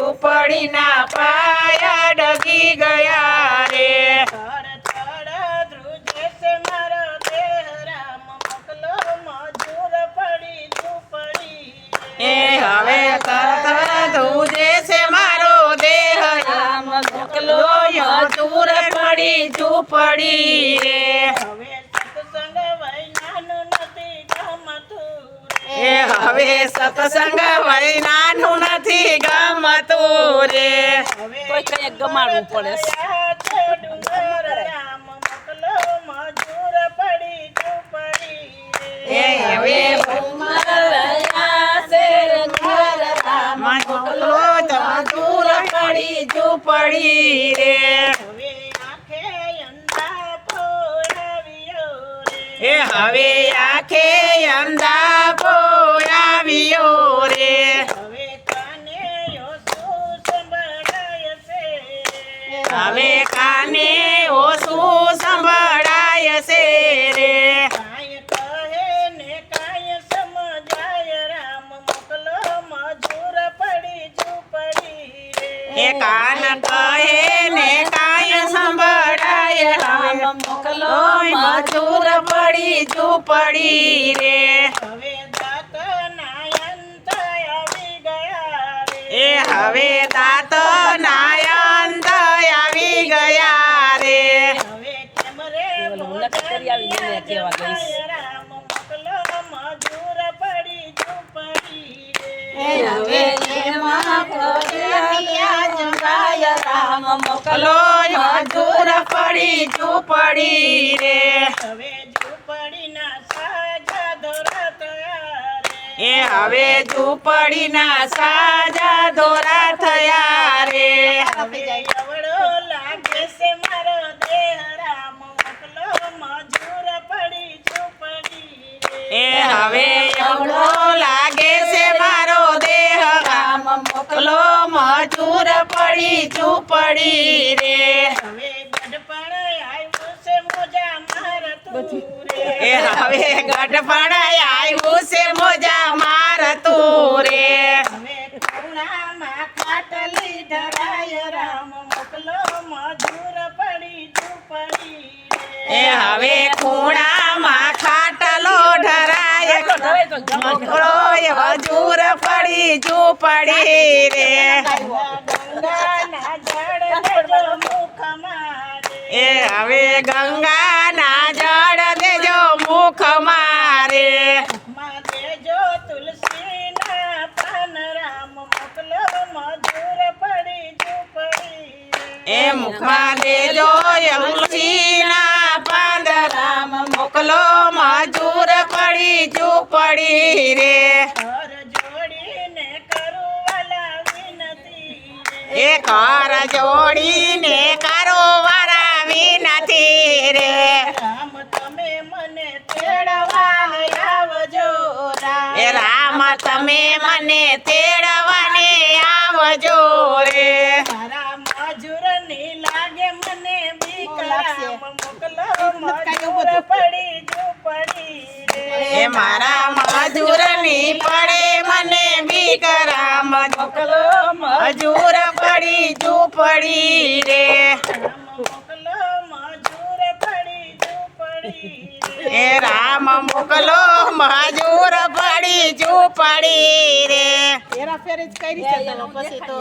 ઝૂંપડીના પાયા ડગી ગયા રે થડ થડ ધ્રુજે છે મારો દેહ રામ મોકલો મજૂર પડી ઝૂંપડી એ હવે તરત ધ્રુજે છે મારો દેહ રામ મોકલો મજૂર પડી ઝૂંપડી રે હવે સત્સંગ વૈનાનું નથી ગમતું એ હવે સત્સંગ વૈનાનું નથી ગમતું રે હવે કોઈ કઈ ગમાડવું પડે છે ડુંગર રામ મોકલો મજૂર પડી ઝૂંપડી એ હવે મોકલો મજૂર પડી ઝૂંપડી રે હવે આંખે અંધાપો આવ્યો રે એ હવે આંખે અંધાપો આવ્યો રે હવે કાને ઓછું સંભળાય છે હવે કાને ઓછું સંભળાય છે રે કાંઈ કહે ને કાંઈ સમજાય રામ મોકલો મજૂર પડી ઝૂંપડી એ કાન કહે ને કાય સંભળાય રામ મોકલો મજૂર પડી ઝૂંપડી રે હવે દાંતના અંત આવી ગયા રે એ હવે દાંત નાયંત આવી ગયા રે હવે કેમ રે નક્કી કરી આવી ગઈ ને કેવા ગઈશ. રામ મોકલો મજૂર પડી ઝૂંપડી એ હવે એમાં રામ મોકલો મજૂર પડી ઝૂંપડી રે હવે ઝૂંપડીના સાજા દોરા તૈયાર એ હવે ઝૂંપડીના સાજા દોરા થયા રે હવે એવડો લાગે છે મારો દેહ રામ મોકલો મજૂર પડી ઝૂંપડી એ હવે એવડો લાગે છે મારો દેહ રામ મોકલો મજૂર પડી ઝૂંપડી રે હવે ગઢપણ આવ્યું છે મોજા મારતું રે એ હવે ગઢપણ આવ્યું છે મોજા મારતું રે હવે ખૂણામાં ખાટલી ધરાય રામ મોકલો મજૂર પડી ઝૂંપડી એ હવે ખૂણામાં ખાટલો ઢરાય મોકલો મજૂર પડી ઝૂંપડી રે ગંગાના જળ દેજો મુખ મારે એ હવે ગંગાના જળ દેજો મુખ મારે માં દેજો તુલસીના પાન રામ મોકલો મજૂર પડી ઝૂંપડી એ મુખમાં દેજો તુલસીના પાંદ રામ મોકલો મજૂર પડી ઝૂંપડી રે ઘર જોડીને કરું વાલા વિનતી એ ઘર જોડીને કરો વારા વિનતી રે રામ તમે મને તેડવા આવજો એ રામ તમે મને તેડવાને આવજો રે મારા મજૂરની લાગે મને બીક રામ મોકલો મજૂર પડી ઝૂંપડી એ મારા મજૂરની પડે મને બીક રામ મોકલો મજૂર પડી ઝૂંપડી રે મોકલો મજૂર પડી ઝૂંપડી એ રામ મોકલો મજૂર પડી ઝૂંપડી રે ફેરા ફેરી જ કરી છે પછી તો